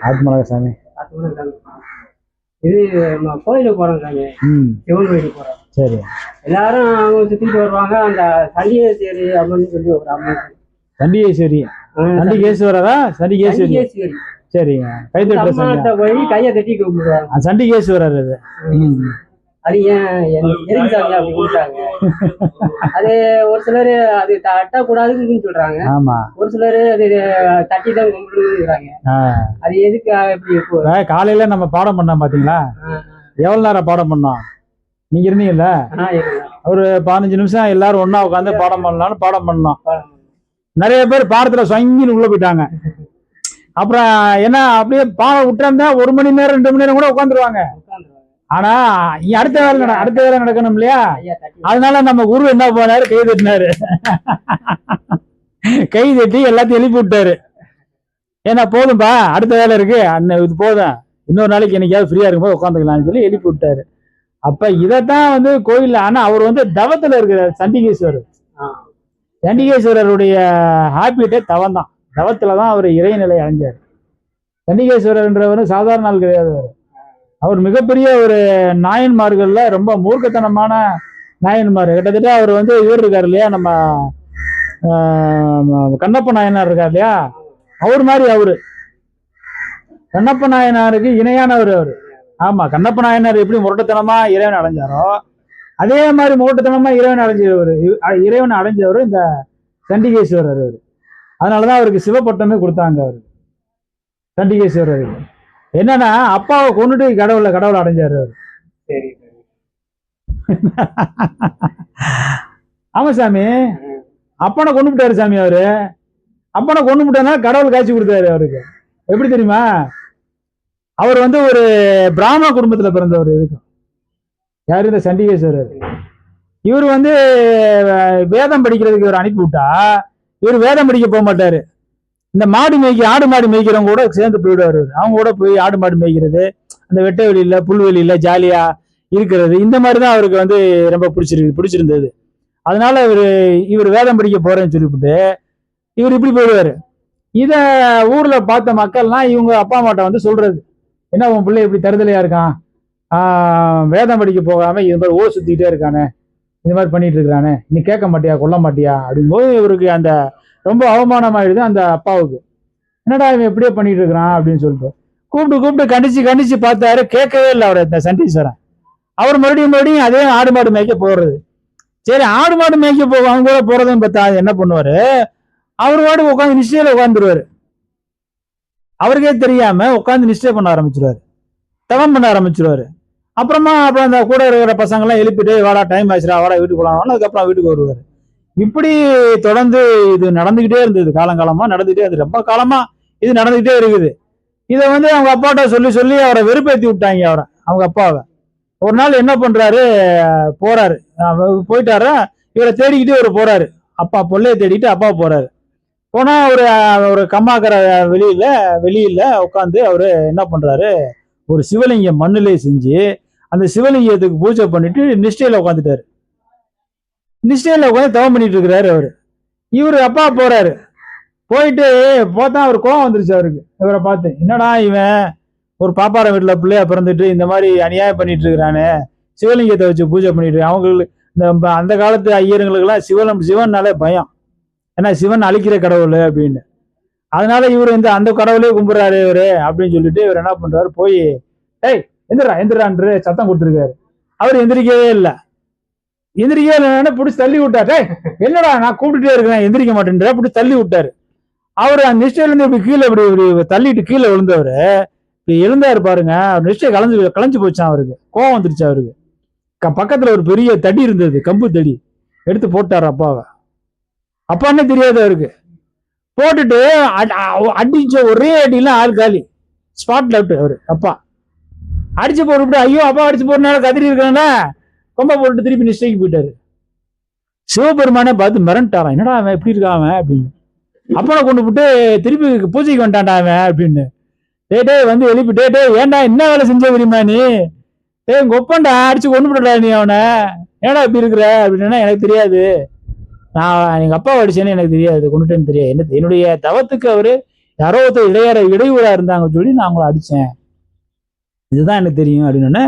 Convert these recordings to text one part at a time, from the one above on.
ஆத்மநாத சாமி. இது கோயிலுக்கு போறோம் சாமி. சிவன் கோயிலுக்கு போறோம். சரி. எல்லாரும் அவங்க சுத்திட்டு வருவாங்க. அந்த சண்டிகேஸ்வரி அப்படின்னு சொல்லி ஒரு அம்மன். சண்டிகேஸ்வரி. சண்டிகேஸ்வரரா? சண்டிகேஸ்வரி. சரிங்க. கைத்தட்ட போய் கையை தட்டி கூப்பிடுவாங்க. சண்டிகேஸ்வரர் அது. அது ஏன் எதுக்கு சாமி அப்படி கொடுத்தாங்க? அது ஒரு சிலர் அது தட்டக்கூடாதுன்னு சொல்றாங்க. ஆமா. ஒரு சிலர் அது தட்டி தான் கும்பிடுறாங்க. அது எதுக்கு எப்படி? காலையில நம்ம பாடம் பண்ணோம் பாத்தீங்களா? எவ்வளவு நேரம் பாடம் பண்ணோம்? நீங்க இருந்தீங்கல்ல? ஒரு 15 நிமிஷம் எல்லாரும் ஒன்னா உட்காந்து பாடம் பண்ணலாம்னு பாடம் பண்ணோம். நிறைய பேர் பாடத்துல சொங்கின்னு உள்ள போயிட்டாங்க. அப்புறம் என்ன அப்படியே பாடம் விட்டுறா 1 மணி நேரம் 2 மணி நேரம் கூட உட்காந்துருவாங்க. ஆனா அடுத்த வேலை நடக்கணும் இல்லையா? அதனால நம்ம குரு என்ன போனாரு, கை தட்டினாரு. கை தட்டி எல்லாத்தையும் எழுப்பி விட்டாரு. ஏன்னா போதும்பா, அடுத்த வேலை இருக்கு, இது போதும், இன்னொரு நாளைக்கு என்னைக்காவது ஃப்ரீயா இருக்கும்போது உட்காந்துக்கலாம்னு சொல்லி எழுப்பி விட்டாரு. அப்ப இதைத்தான் கோயில்ல, ஆனா அவர் தவத்துல இருக்கிறார். சண்டிகேஸ்வரர். சண்டிகேஸ்வரருடைய ஹாபிட்டே தவம் தான். தவத்துலதான் அவர் இறைநிலை அடைஞ்சார். சண்டிகேஸ்வரர்ன்றவர் சாதாரண நாள் கிடையாது. அவர் மிகப்பெரிய ஒரு நாயன்மார்கள்ல ரொம்ப மூர்க்கத்தனமான நாயன்மார். கிட்டத்தட்ட அவர் இவர் இருக்காரு இல்லையா, நம்ம கண்ணப்ப நாயனார் இருக்கார் இல்லையா, அவர் மாதிரி அவரு. கண்ணப்ப நாயனாருக்கு இணையானவர் அவரு. ஆமா, கண்ணப்ப நாயனார் எப்படி முரட்டத்தனமா இறைவன் அடைஞ்சாரோ அதே மாதிரி முரட்டத்தனமா இறைவன் அடைஞ்சவர் இந்த சண்டிகேஸ்வரர் அவரு. அதனாலதான் அவருக்கு சிவப்பட்டமே கொடுத்தாங்க. அவரு சண்டிகேஸ்வரருக்கு என்னன்னா, அப்பாவை கொண்டுட்டு கடவுளை அடைஞ்சாரு அவரு. ஆமா சாமி, அப்பனை கொண்டு விட்டாரு சாமி. அவரு அப்பனை கொண்டு விட்டா கடவுள் காட்சி கொடுத்தாரு அவருக்கு. எப்படி தெரியுமா? அவர் ஒரு பிராமண குடும்பத்துல பிறந்தவர். இருக்கும் யாரு? இந்த சண்டிகேஸ்வரர். இவர் வேதம் படிக்கிறதுக்கு இவர் அனுப்பி விட்டா இவர் வேதம் படிக்க போக மாட்டாரு. இந்த ஆடு மாடு மேய்க்கிறவங்க கூட சேர்ந்து போயிடுவாரு. அவங்க கூட போய் ஆடு மாடு மேய்க்கிறது, அந்த வெட்ட வெளியில புல்வெளியில ஜாலியா இருக்கிறது, இந்த மாதிரிதான் அவருக்கு ரொம்ப பிடிச்சிருந்தது. அதனால இவர் வேதம் படிக்க போறேன்னு சொல்லிவிட்டு இவர் இப்படி போயிடுவாரு. இத ஊர்ல பார்த்த மக்கள்லாம் இவங்க அப்பா அம்மாட்ட சொல்றது, என்ன உன் பிள்ளை இப்படி தருதலையா இருக்கான், வேதம் படிக்க போகாம இது மாதிரி ஊர் சுத்திக்கிட்டே இருக்கானே, இந்த மாதிரி பண்ணிட்டு இருக்கிறானே, நீ கேட்க மாட்டியா, கொல்ல மாட்டியா அப்படிங்கும்போது இவருக்கு அந்த ரொம்ப அவமானமாயிடுது அந்த அப்பாவுக்கு. என்னடா இவன் எப்படியே பண்ணிட்டு இருக்கிறான் அப்படின்னு சொல்லிட்டு கூப்பிட்டு கண்டிச்சு பார்த்தாரு. கேட்கவே இல்லை அவர் இந்த சண்டீஸ்வரன். அவர் மறுபடியும் அதே ஆடு மாடு மேய்க்க போறது. சரி, ஆடு மாடு மேய்க்க அவங்க கூட போறதுன்னு பார்த்தா என்ன பண்ணுவாரு, அவர் வாடு உட்காந்து நிச்சயில உட்காந்துருவாரு. அவருக்கே தெரியாம உட்காந்து நிச்சயம் பண்ண ஆரம்பிச்சிருவாரு, தவம் பண்ண ஆரம்பிச்சிருவாரு. அப்புறம் அந்த கூட இருக்கிற பசங்க எல்லாம் எழுப்பிட்டு வாடா டைம் ஆயிடுச்சுடா வாடா வீட்டுக்கு போலாம், அதுக்கப்புறம் வீட்டுக்கு வருவாரு. இப்படி தொடர்ந்து இது நடந்துகிட்டே இருந்தது. காலங்காலமா நடந்துகிட்டே இருந்தது. ரொம்ப காலமா இது நடந்துகிட்டே இருக்குது. இதை அவங்க அப்பாட்ட சொல்லி அவரை வெறுப்பேற்றி விட்டாங்க. அவங்க அப்பாவை ஒரு நாள் என்ன பண்றாரு, போயிட்டாரு. இவரை தேடிக்கிட்டு இவர் போறாரு. அப்பா பொள்ளைய தேடிட்டு அப்பா போறாரு. போனா ஒரு கம்மாக்கரை வெளியில உட்காந்து அவரு என்ன பண்றாரு, ஒரு சிவலிங்கம் மண்ணிலே செஞ்சு அந்த சிவலிங்கத்துக்கு பூஜை பண்ணிட்டு நிஷ்டையில உட்காந்துட்டாரு. நிஷ்டையில உட்காந்து தவம் பண்ணிட்டு இருக்கிறாரு அவரு. இவரு அப்பா போறாரு. போயிட்டு போத்தா அவர் கோவம் வந்துருச்சு அவருக்கு. இவரை பார்த்து, என்னடா இவன் ஒரு பாப்பார வீட்டுல பிள்ளையா பிறந்துட்டு இந்த மாதிரி அநியாயம் பண்ணிட்டு இருக்கிறானே, சிவலிங்கத்தை வச்சு பூஜை பண்ணிட்டு. அவங்களுக்கு அந்த காலத்து ஐயருங்களுக்கு எல்லாம் சிவன்னாலே பயம். ஏன்னா சிவன் அழிக்கிற கடவுள் அப்படின்னு. அதனால இவர் அந்த கடவுளே கும்பிடுறாரு இவரு அப்படின்னு சொல்லிட்டு இவர் என்ன பண்றாரு, போய் எந்திரான்று சத்தம் கொடுத்துருக்காரு. அவர் எந்திரிக்கவே இல்லை. பிடிச்சி தள்ளி விட்டாரு. என்னடா நான் கூப்பிட்டுட்டே இருக்கிறேன் எந்திரிக்க மாட்டேன்ற, பிடிச்சி தள்ளி விட்டாரு. அவரு அந்த நிஷ்டையில இருந்து இப்படி கீழே இப்படி தள்ளிட்டு கீழே விழுந்தவரு இப்படி எழுந்தாரு பாருங்க. நிஷ்டை களைஞ்சு போச்சான். அவருக்கு கோவம் வந்துருச்சு. அவருக்கு பக்கத்துல ஒரு பெரிய தடி இருந்தது, கம்பு தடி, எடுத்து போட்டாரு அப்பாவை. அப்பான்னு தெரியாது அவருக்கு. போட்டுட்டு அடிச்ச ஒரே அடியில ஆள் காலி, ஸ்பாட்ல அவுட். அவரு அப்பா அடிச்சு போட்டு, ஐயோ அப்பா அடிச்சு போறதுனால கதறி இருக்கானே, கொம்ப போட்டு திருப்பி நிஷ்டைக்கு போயிட்டாரு. சிவபெருமானே பார்த்து மிரண்டாரான், என்னடா அவன் எப்படி இருக்கான் அவன் அப்படின்னு. அப்பனை கொண்டு போட்டு திருப்பி பூஜைக்கு வந்துட்டான்டா அவன் அப்படின்னு. டே எழுப்பி, ஏன்டா என்ன வேலை செஞ்ச தெரியுமா நீ, உங்க ஒப்பன்டா அடிச்சு கொண்டு போட்டா நீ அவனை, ஏடா இப்படி இருக்கிற அப்படின்னா, எனக்கு தெரியாது, நான் எங்க அப்பா அடிச்சேன்னு எனக்கு தெரியாது, கொண்டுட்டேன்னு தெரியாது, என்னுடைய தவத்துக்கு அவரு யாரோ ஒருத்தர் இடையூறா இருந்தாங்க சொல்லி நான் அவங்கள அடிச்சேன், இதுதான் எனக்கு தெரியும் அப்படின்னு.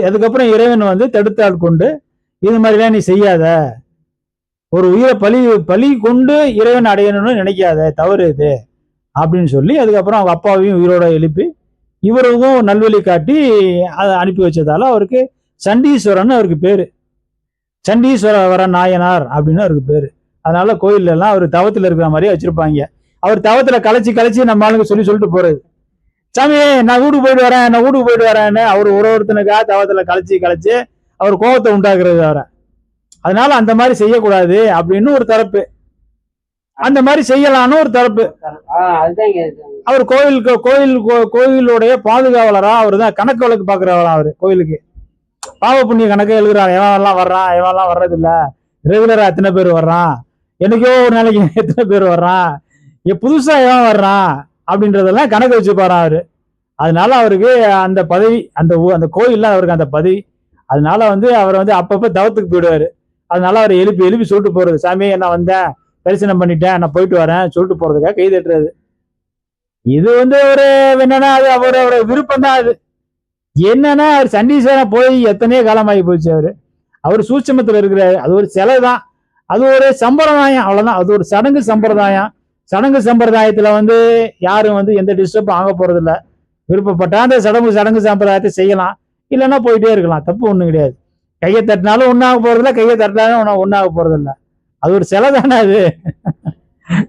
அதுக்கப்புறம் இறைவன் வந்து தடுத்தால் கொண்டு இது மாதிரிலாம் நீ செய்யாத, ஒரு உயிரை பலி கொண்டு இறைவன் அடையணும்னு நினைக்காத, தவறு இது அப்படின்னு சொல்லி அதுக்கப்புறம் அவங்க அப்பாவையும் உயிரோட எழுப்பி இவருக்கும் நல்வழி காட்டி அதை அனுப்பி வச்சதால அவருக்கு சண்டீஸ்வரன் அவருக்கு பேரு. சண்டீஸ்வர நாயனார் அப்படின்னு அவருக்கு பேரு. அதனால கோயில்ல எல்லாம் அவர் தவத்துல இருக்கிற மாதிரியே வச்சிருப்பாங்க. அவர் தவத்துல கலைச்சு நம்ம ஆளுங்க சொல்லிட்டு போறது, சாமி நான் வீட்டுக்கு போயிட்டு வரேன்னு அவர் ஒருத்தனுக்காக தவத்துல கலைச்சு அவர் கோபத்தை உண்டாக்குறது அவரை. அதனால அந்த மாதிரி செய்யக்கூடாது அப்படின்னு ஒரு தரப்பு, அந்த மாதிரி செய்யலான்னு ஒரு தரப்பு. அவர் கோயிலுடைய பாதுகாவலரா அவர் தான், கணக்கு வழக்கு பாக்குறவரா அவரு. கோயிலுக்கு பாவ புண்ணிய கணக்கு எழுதுறாரு, எவன்லாம் வர்றான் எவன்லாம் வர்றது இல்ல, ரெகுலரா எத்தனை பேர் வர்றான், என்னைக்கோ ஒரு நாளைக்கு எத்தனை பேர் வர்றான், புதுசா எவன் வர்றான் அப்படின்றதெல்லாம் கணக்கு வச்சுப்பாரா அவரு. அதனால அவருக்கு அந்த பதவி, அந்த கோயில்ல அவருக்கு அந்த பதவி. அதனால வந்து அவர் வந்து அப்பப்ப தவத்துக்கு போயிடுவாரு. அதனால அவர் எழுப்பி சொல்லிட்டு போறது, சாமி நான் வந்தேன், தரிசனம் பண்ணிட்டேன், நான் போயிட்டு வரேன் சொல்லிட்டு போறதுக்காக கை தட்டுறது. இது வந்து ஒரு என்னன்னா அது அவரோட விருப்பம் தான். அது என்னன்னா அவர் சண்டீஸ்வரன் போய் எத்தனையோ காலமாகி போச்சு. அவர் சூட்சமத்துல இருக்கிறாரு. அது ஒரு சிலை தான், அது ஒரு சம்பிரதாயம், அவ்வளவுதான். அது ஒரு சடங்கு சம்பிரதாயத்துல வந்து யாரும் வந்து எந்த டிஸ்டர்பும் ஆக போறது இல்லை. விருப்பப்பட்டா அந்த சடங்கு சம்பிரதாயத்தை செய்யலாம், இல்லைன்னா போயிட்டே இருக்கலாம், தப்பு ஒண்ணும் கிடையாது. கையை தட்டினாலும் ஒன்னாக போறதில்ல, கையை தட்டினாலும் ஒன்னாக போறதில்ல. அது ஒரு சிலை தானே அது.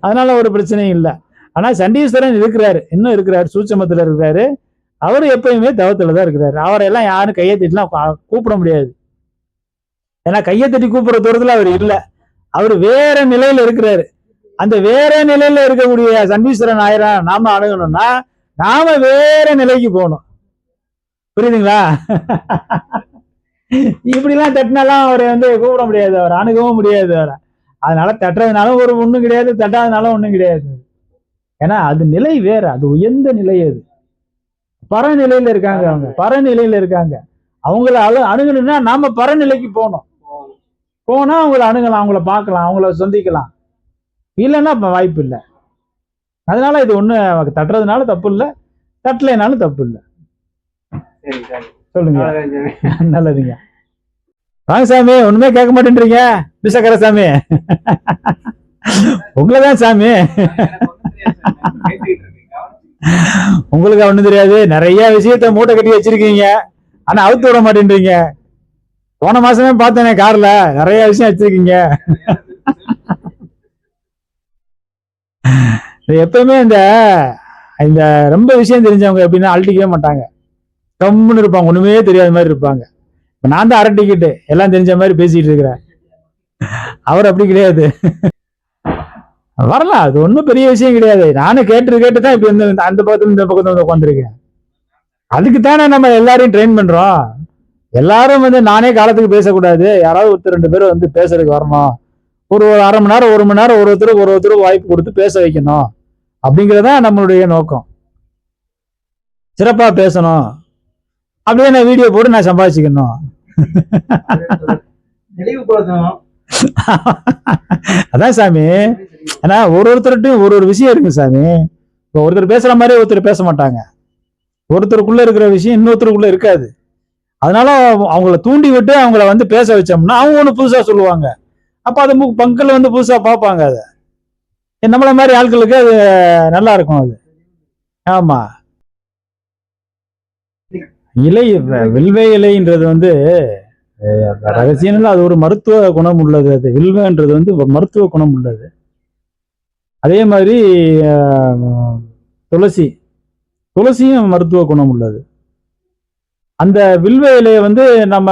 அதனால ஒரு பிரச்சனையும் இல்லை. ஆனா சண்டீஸ்வரன் இருக்கிறாரு, இன்னும் இருக்கிறாரு, சூட்சமத்துல இருக்கிறாரு. அவரு எப்பயுமே தவத்துலதான் இருக்கிறாரு. அவரையெல்லாம் யாரும் கையை தட்டிலாம் கூப்பிட முடியாது. ஏன்னா கையை தட்டி கூப்பிடுற தூரத்துல அவர் இல்லை, அவர் வேற நிலையில இருக்கிறாரு. அந்த வேற நிலையில இருக்கக்கூடிய சண்டீஸ்வரன் ஆயிரம் நாம அணுகணும்னா நாம வேற நிலைக்கு போகணும். புரியுதுங்களா? இப்படிலாம் தட்டினாலாம் அவரை வந்து கூப்பிட முடியாது, அவர் அணுகவும் முடியாது அவரை. அதனால தட்டுறதுனாலும் ஒரு ஒண்ணும் கிடையாது, தட்டாதனாலும் ஒண்ணும் கிடையாது. ஏன்னா அது நிலை வேற, அது உயர்ந்த நிலை. அது பரநிலையில இருக்காங்க, அவங்க பரநிலையில இருக்காங்க. அவங்கள அணுகணும்னா நாம பரநிலைக்கு போனா அவங்கள அணுகலாம், அவங்கள பார்க்கலாம், அவங்கள சந்திக்கலாம். இல்லைன்னா வாய்ப்பு இல்லை. அதனால இது ஒண்ணு தட்டுறதுனால தப்பு இல்லை, தட்டலைனாலும் தப்பு இல்லை. சொல்லுங்க. நல்லதுங்க. வாங்க சாமி, ஒண்ணுமே கேட்க மாட்டேன்றீங்க பிசக்கர சாமி. உங்களதான் சாமி, உங்களுக்கு ஒண்ணும் தெரியாது, நிறைய விஷயத்த மூட்டை கட்டி வச்சிருக்கீங்க, ஆனா அவுத்து விட மாட்டேன்றீங்க. போன மாசமே பார்த்தேனே கார்ல நிறைய விஷயம் வச்சிருக்கீங்க. எப்பவுமே இந்த ரொம்ப விஷயம் தெரிஞ்சவங்க எப்படின்னா அழட்டிக்கவே மாட்டாங்க, கம்முன்னு இருப்பாங்க, ஒண்ணுமே தெரியாத மாதிரி இருப்பாங்க. நான் தான் அரை டிக்கெட்டு எல்லாம் தெரிஞ்ச மாதிரி பேசிட்டு இருக்கிறேன். அவர் அப்படி கிடையாது. வரலாம், அது ஒன்றும் பெரிய விஷயம் கிடையாது. நானும் கேட்டு தான் இப்ப அந்த பக்கத்துல இந்த பக்கத்துல வந்து உட்காந்துருக்கேன். அதுக்குத்தானே நம்ம எல்லாரையும் ட்ரெயின் பண்றோம். எல்லாரும் வந்து நானே காலத்துக்கு பேசக்கூடாது, யாராவது ஒருத்தர் 2 பேர் வந்து பேசுறதுக்கு வரணும். ஒரு அரை மணி நேரம் 1 மணி நேரம் ஒருத்தருக்கு வாய்ப்பு கொடுத்து பேச வைக்கணும் அப்படிங்கிறதா நம்மளுடைய நோக்கம். சிறப்பா பேசணும், அப்படியே நான் வீடியோ போட்டு நான் சம்பாதிச்சுக்கணும். அதான் சாமி. ஆனா ஒருத்தர்கிட்டையும் ஒரு விஷயம் இருக்கு சாமி. இப்போ ஒருத்தர் பேசுற மாதிரி ஒருத்தர் பேச மாட்டாங்க, ஒருத்தருக்குள்ள இருக்கிற விஷயம் இன்னொருத்தருக்குள்ள இருக்காது. அதனால அவங்கள தூண்டி விட்டு அவங்கள வந்து பேச வச்சோம்னா அவங்க ஒண்ணு புதுசா சொல்லுவாங்க. அப்ப அது பங்கல் வந்து புதுசா பார்ப்பாங்க. அது நம்மள மாதிரி ஆட்களுக்கு அது நல்லா இருக்கும். அது ஆமா. இலை, வில்வ இலைன்றது வந்து ரகசியம், அது ஒரு மருத்துவ குணம் உள்ளது. அது வில்வன்றது வந்து மருத்துவ குணம் உள்ளது. அதே மாதிரி துளசியும் மருத்துவ குணம் உள்ளது. அந்த வில்வ இலையை வந்து நம்ம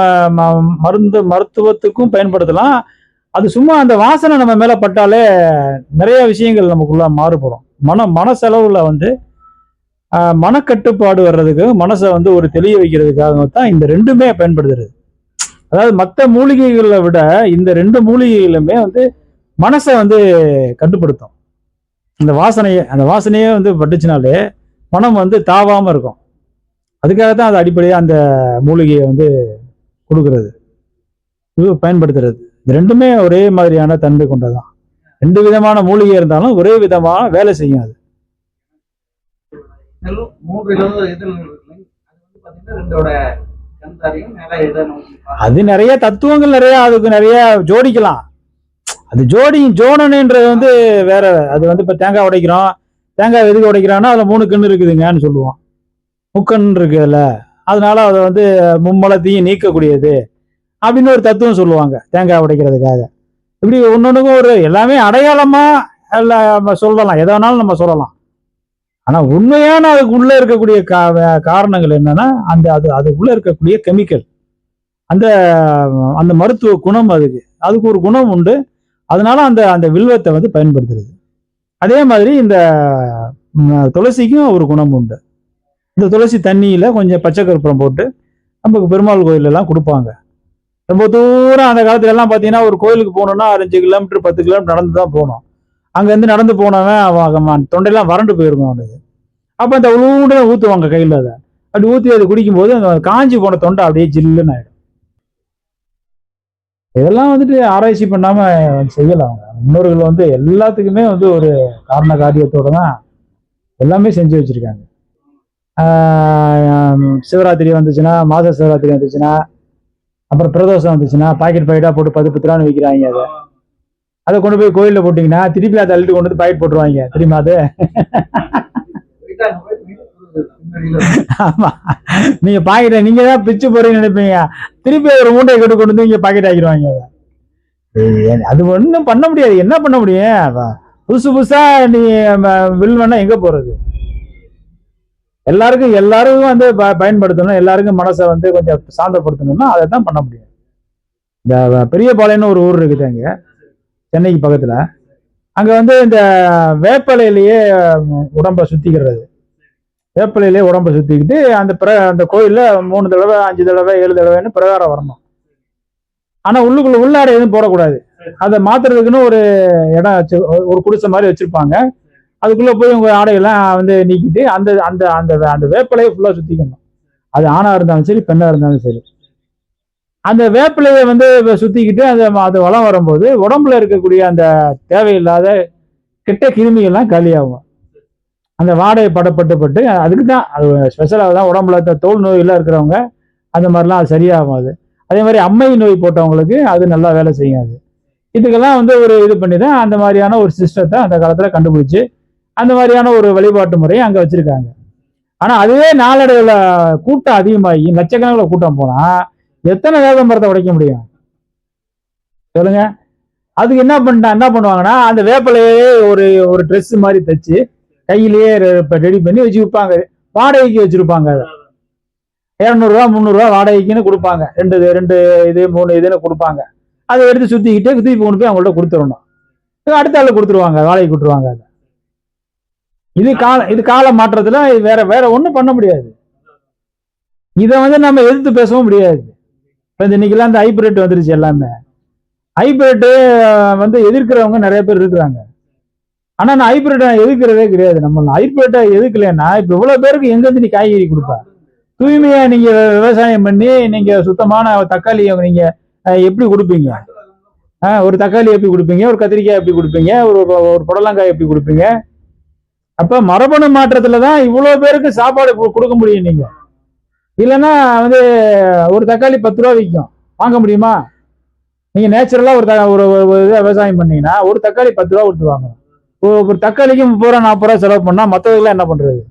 மருத்துவத்துக்கும் பயன்படுத்தலாம். அது சும்மா அந்த வாசனை நம்ம மேல பட்டாலே நிறைய விஷயங்கள் நமக்குள்ள மாறுபடும். மனசெலவுல வந்து மனக்கட்டுப்பாடு வர்றதுக்கு, மனசை வந்து ஒரு தெளிய வைக்கிறதுக்காக தான் இந்த ரெண்டுமே பயன்படுத்துறது. அதாவது மற்ற மூலிகைகளை விட இந்த 2 மூலிகைகளுமே வந்து மனசை வந்து கட்டுப்படுத்தும். அந்த வாசனையே வந்து பட்டுச்சுனாலே மனம் வந்து தாவாம இருக்கும். அதுக்காக தான் அது அடிப்படையாக அந்த மூலிகையை வந்து கொடுக்கறது, பயன்படுத்துறது. இந்த ரெண்டுமே ஒரே மாதிரியான தன்மை கொண்டதான். 2 விதமான மூலிகை இருந்தாலும் ஒரே விதமான வேலை செய்யும். அது மூன்று இலவச எதிர்நீர்கள் அது வந்து பாத்தீங்கன்னா ரெண்டோட கண்தாரியும் மேல எதை நோக்கி அது நிறைய தத்துவங்கள் நிறைய அதுக்கு நிறைய ஜோடிக்கலாம். அது ஜோடனைன்றது வந்து வேற. அது வந்து இப்ப தேங்காய் உடைக்கிறோம், தேங்காய் எதுக்கு உடைக்கிறான்னா அதுல 3 கண்ணு இருக்குதுங்கன்னு சொல்லுவோம். முக்கண் இருக்குதுல்ல, அதனால அதை வந்து மும்மலத்தையும் நீக்கக்கூடியது அப்படின்னு ஒரு தத்துவம் சொல்லுவாங்க தேங்காய் உடைக்கிறதுக்காக. இப்படி ஒன்னொன்னுக்கும் ஒரு எல்லாமே அடையாளமா சொல்லலாம், எதை வேணாலும் நம்ம சொல்லலாம். ஆனா உண்மையான அதுக்கு உள்ள இருக்கக்கூடிய காரணங்கள் என்னன்னா அதுக்குள்ள இருக்கக்கூடிய கெமிக்கல், அந்த அந்த மருத்துவ குணம், அதுக்கு ஒரு குணம் உண்டு. அதனால அந்த அந்த வில்வத்தை வந்து பயன்படுத்துறது. அதே மாதிரி இந்த துளசிக்கும் ஒரு குணம் உண்டு. இந்த துளசி தண்ணியில கொஞ்சம் பச்சை கற்பூரம் போட்டு நமக்கு பெருமாள் கோயில் எல்லாம் கொடுப்பாங்க. ரொம்ப தூரம் அந்த காலத்துல எல்லாம் பாத்தீங்கன்னா ஒரு கோயிலுக்கு போகணும்னா 5 கிலோமீட்டர் 10 கிலோமீட்டர் நடந்து தான் போகணும். அங்க இருந்து நடந்து போனவன் தொண்டையெல்லாம் வறண்டு போயிருக்கும் அவனுக்கு. அப்ப அந்த உளுவுட ஊத்துவாங்க கையில, அதை அப்படி ஊத்தி அது குடிக்கும் போது அந்த காஞ்சி போன தொண்டை அப்படியே ஜில்லுன்னு ஆயிடும். இதெல்லாம் வந்துட்டு ஆராய்ச்சி பண்ணாம செய்யலாம். முன்னோர்கள் வந்து எல்லாத்துக்குமே வந்து ஒரு காரண காரியத்தோட தான் எல்லாமே செஞ்சு வச்சிருக்காங்க. சிவராத்திரி வந்துச்சுன்னா, மாச சிவராத்திரி வந்துச்சுன்னா, அப்புறம் பிரதோஷம் வந்துச்சுன்னா பாக்கெட் போட்டு 10 ரூபான்னு விற்கிறாங்க. அதை கொண்டு போய் கோயில்ல போட்டீங்கன்னா திருப்பி அதை அள்ளிட்டு கொண்டு வந்து பாக்கெட் போட்டுருவாங்க. தெரியுமா அது? ஆமா, நீங்க பாக்கெட்டை நீங்க தான் பிச்சு போறீங்கன்னு நினைப்பீங்க, திருப்பி ஒரு மூட்டையை கட்டு கொண்டு வந்து இங்க பாக்கெட் ஆக்கிடுவாங்க. அது ஒண்ணும் பண்ண முடியாது. என்ன பண்ண முடியும்? புதுசு புதுசா நீ வில்வனா எங்க போறது? எல்லாருக்கும் வந்து பயன்படுத்தணும், எல்லாருக்கும் மனசை வந்து கொஞ்சம் சாந்தப்படுத்தணும்னா அதை தான் பண்ண முடியும். இந்த பெரியபாளையம்னு ஒரு ஊர் இருக்குது அங்க சென்னைக்கு பக்கத்துல. அங்க வந்து இந்த வேப்பலையிலேயே உடம்ப சுத்திக்கிறது, வேப்பலையிலேயே உடம்ப சுத்திக்கிட்டு அந்த கோயில்ல 3 தடவை 5 தடவை 7 தடவைன்னு பிரகாரம் வரணும். ஆனா உள்ளாடை எதுவும் போடக்கூடாது. அதை மாத்துறதுக்குன்னு ஒரு இடம், ஒரு குடிசை மாதிரி வச்சிருப்பாங்க. அதுக்குள்ள போய் உங்க ஆடையெல்லாம் வந்து நீக்கிட்டு அந்த அந்த அந்த அந்த வேப்பிலையை ஃபுல்லா சுத்திக்கணும். அது ஆணா இருந்தாலும் சரி பெண்ணா இருந்தாலும் சரி. அந்த வேப்பிலையை வந்து சுத்திக்கிட்டு அது வளம் வரும்போது உடம்புல இருக்கக்கூடிய அந்த தேவையில்லாத கெட்ட கிருமிகள்லாம் காலியாகும். அந்த வாடையை பட்டு அதுக்கு தான் அது ஸ்பெஷலாக தான். உடம்புல தோல் நோயெல்லாம் இருக்கிறவங்க அந்த மாதிரிலாம் அது சரியாகும். அதே மாதிரி அம்மை நோய் போட்டவங்களுக்கு அது நல்லா வேலை செய்யாது. இதுக்கெல்லாம் வந்து ஒரு இது பண்ணி தான் அந்த மாதிரியான ஒரு சிஸ்டத்தை அந்த காலத்தில் கண்டுபிடிச்சு அந்த மாதிரியான ஒரு வழிபாட்டு முறையை அங்கே வச்சிருக்காங்க. ஆனால் அதுவே நாளடைவில் கூட்டம் அதிகமாகி லட்சக்கணக்கில் கூட்டம் போனால் எத்தனை வேத மரத்தை உடைக்க முடியும் சொல்லுங்க? அதுக்கு என்ன பண்ணுவாங்கன்னா அந்த வேப்பிலையே ஒரு ட்ரெஸ் மாதிரி தைச்சு கையிலேயே ரெடி பண்ணி வச்சு விற்பாங்க. வாடகைக்கு வச்சிருப்பாங்க. அதை 200 ரூபா 300 ரூபா வாடகைக்குன்னு கொடுப்பாங்க. 2 இது 3 இதுன்னு கொடுப்பாங்க. அதை எடுத்து சுத்திக்கிட்டு திருப்பி கொண்டு போய் அவங்கள்ட்ட கொடுத்துடணும். அடுத்த ஆள் கொடுத்துருவாங்க, வாடகைக்கு கொடுத்துருவாங்க. அதை இது கால மாற்றத்துல வேற ஒண்ணும் பண்ண முடியாது. இதை வந்து நம்ம எதிர்த்து பேசவும் முடியாது. இன்னைக்கெல்லாம் இந்த ஹைபிரிட் வந்துருச்சு. எல்லாமே ஹைபிரிட் வந்து எதிர்க்கிறவங்க நிறைய பேர் இருக்கிறாங்க. ஆனா நான் ஹைபிரிட்டை எதிர்க்கிறதே கிடையாது. நம்ம ஹைபிரிட்டை எதிர்க்கலன்னா இப்ப இவ்வளவு பேருக்கு எங்க இருந்து நீ காய்கறி கொடுப்பா? தூய்மையா நீங்க விவசாயம் பண்ணி நீங்க சுத்தமான தக்காளியை நீங்க எப்படி கொடுப்பீங்க? ஒரு தக்காளி எப்படி கொடுப்பீங்க? ஒரு கத்திரிக்காய் எப்படி கொடுப்பீங்க? ஒரு புடலங்காய் எப்படி கொடுப்பீங்க? அப்ப மரபணு மாற்றத்துலதான் இவ்வளவு பேருக்கு சாப்பாடு கொடுக்க முடியும். நீங்க இல்லைன்னா வந்து ஒரு தக்காளி 10 ரூபா விற்கும், வாங்க முடியுமா? நீங்க நேச்சுரலா ஒரு விவசாயம் பண்ணீங்கன்னா ஒரு தக்காளி 10 ரூபா கொடுத்து வாங்க. ஒரு தக்காளிக்கு 30 ரூபா 40 ரூபா செலவு பண்ணா மற்றதுக்கெல்லாம் என்ன பண்றது?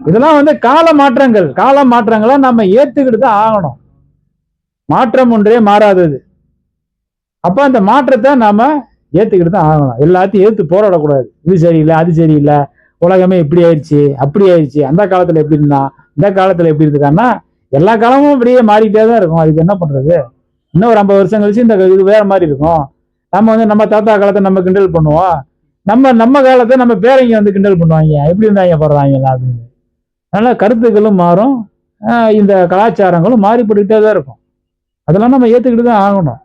இதெல்லாம் வந்து கால மாற்றங்களை நம்ம ஏத்துக்கிட்டு தான் ஆகணும். மாற்றம் ஒன்றே மாறாதது. அப்ப அந்த மாற்றத்தை நாம ஏத்துக்கிட்டு தான் ஆகணும். எல்லாத்தையும் ஏத்து போராடக்கூடாது. இது சரியில்லை, அது சரியில்லை, உலகமே இப்படி ஆயிடுச்சு அப்படி ஆயிடுச்சு, அந்த காலத்துல எப்படி இருந்தா இந்த காலத்துல எப்படி இருக்கான்னா எல்லா காலமும் இப்படியே மாறிக்கிட்டே தான் இருக்கும். அதுக்கு என்ன பண்றது? இன்னும் ஒரு 50 வருஷம் கழிச்சு இந்த இது வேற மாதிரி இருக்கும். நம்ம வந்து நம்ம தாத்தா காலத்தை நம்ம கிண்டல் பண்ணுவோம், நம்ம காலத்தை நம்ம பேரைங்க வந்து கிண்டல் பண்ணுவாங்க, எப்படி இருந்தாங்க போடுறாங்க அப்படின்னு. அதனால கருத்துக்களும் மாறும், இந்த கலாச்சாரங்களும் மாறிப்பட்டுக்கிட்டே தான் இருக்கும். அதெல்லாம் நம்ம ஏத்துக்கிட்டு தான் ஆகணும்.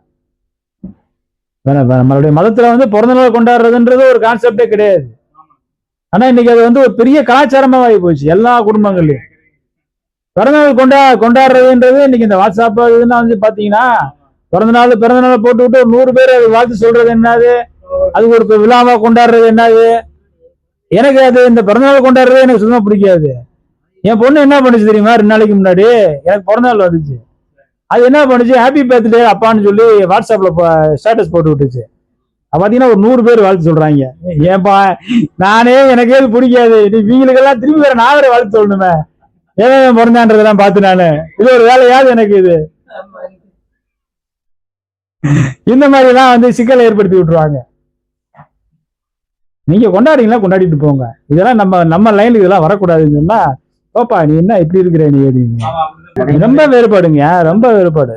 நம்மளுடைய மதத்துல வந்து பிறந்த நாள் கொண்டாடுறதுன்றது ஒரு கான்செப்டே கிடையாது. ஆனா இன்னைக்கு அது வந்து ஒரு பெரிய கலாச்சாரமா ஆகி போச்சு. எல்லா குடும்பங்கள்லயும் பிறந்தநாள் கொண்டாடுறதுன்றது இன்னைக்கு இந்த வாட்ஸ்அப் இதுன்னா வந்து பாத்தீங்கன்னா பிறந்தநாள் போட்டு விட்டு ஒரு 100 பேர் அது வாழ்த்து சொல்றது என்னது, அது ஒரு விழாவா கொண்டாடுறது என்னது? எனக்கு அது இந்த பிறந்தநாள் கொண்டாடுறதே எனக்கு சுத்தமா பிடிக்காது. என் பொண்ணு என்ன பண்ணுச்சு தெரியுமா, 2 நாளைக்கு முன்னாடி எனக்கு பிறந்தநாள் வந்துச்சு. அது என்ன பண்ணுச்சு, ஹாப்பி பர்த்டே அப்பான்னு சொல்லி வாட்ஸ்அப்ல ஸ்டேட்டஸ் போட்டு விட்டுச்சு. பாத்தீங்கன்னா ஒரு 100 பேர் வாழ்த்து சொல்றாங்க. ஏன்பா நானே எனக்கே இது பிடிக்காது, இவங்களுக்கெல்லாம் திரும்பி வேற நான் வேற வாழ்த்து சொல்லணுமே, ஏன் பிறந்தான்றதெல்லாம் பார்த்து நானு இது ஒரு வேலையாவது எனக்கு இது. இந்த மாதிரி எல்லாம் வந்து சிக்கலை ஏற்படுத்தி விட்டுருவாங்க. நீங்க கொண்டாடுறீங்களா, கொண்டாடிட்டு போங்க. இதெல்லாம் நம்ம லைன்ல இதெல்லாம் வரக்கூடாதுன்னு சொன்னா, பாப்பா நீ என்ன இப்படி இருக்கிற நீ அப்படின்னு ரொம்ப வேறுபாடுங்க, ரொம்ப வேறுபாடு.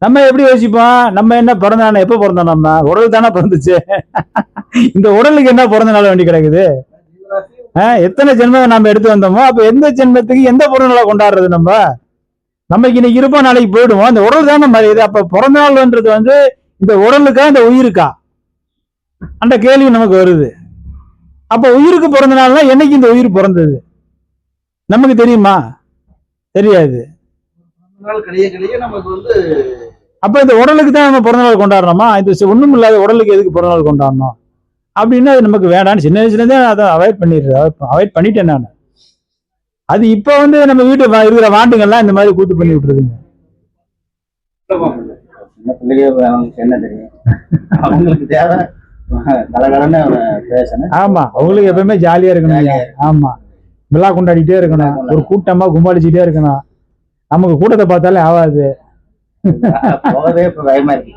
நம்ம எப்படி யோசிப்போம், நம்ம என்ன பிறந்தானே, எப்ப பிறந்தோம், நம்ம உடல் தானே பிறந்துச்சு. இந்த உடலுக்கு என்ன பிறந்த நாள் வேண்டி கிடக்குது? எத்தனை ஜென்மம் நம்ம எடுத்து வந்தோமோ, அப்ப எந்த ஜென்மத்துக்கு எந்த பிறந்த நாளை கொண்டாடுறது? நமக்கு இன்னைக்கு இருப்போம், நாளைக்கு போயிடுவோம். அந்த உடல் தானே மறையுது. அப்ப பிறந்த நாள்ன்றது வந்து இந்த உடலுக்கா இந்த உயிருக்கா அந்த கேள்வி நமக்கு வருது. அப்ப உயிருக்கு பிறந்த நாள்னா என்னைக்கு இந்த உயிர் பிறந்தது நமக்கு தெரியுமா? தெரியாது. அப்ப இந்த உடலுக்கு தான் நம்ம பிறந்தநாள் கொண்டாடுறோமா? இந்த ஒண்ணும் இல்லாத உடலுக்கு எதுக்கு பிறந்தநாள் கொண்டாடணும் அப்படின்னா அது நமக்கு வேண்டாம்னு சின்ன வயசுலேருந்தே அதை அவாய்ட் பண்ணிட்டேன் நான். அது இப்ப வந்து நம்ம வீட்டு இருக்கிற வாண்டுங்கள்லாம் இந்த மாதிரி கூத்து பண்ணி விட்டுருதுங்க. என்ன தெரியும், அவங்களுக்கு தேவை கலகலன்னு பேசணும். ஆமா, அவங்களுக்கு எப்பவுமே ஜாலியா இருக்கணும். ஆமா, விழா கொண்டாடிட்டே இருக்கணும், ஒரு கூட்டமா கும்பாடிச்சுட்டே இருக்கணும். நமக்கு கூட்டத்தை பார்த்தாலே ஆகாது. போகவே இப்ப பயமா இருக்கு.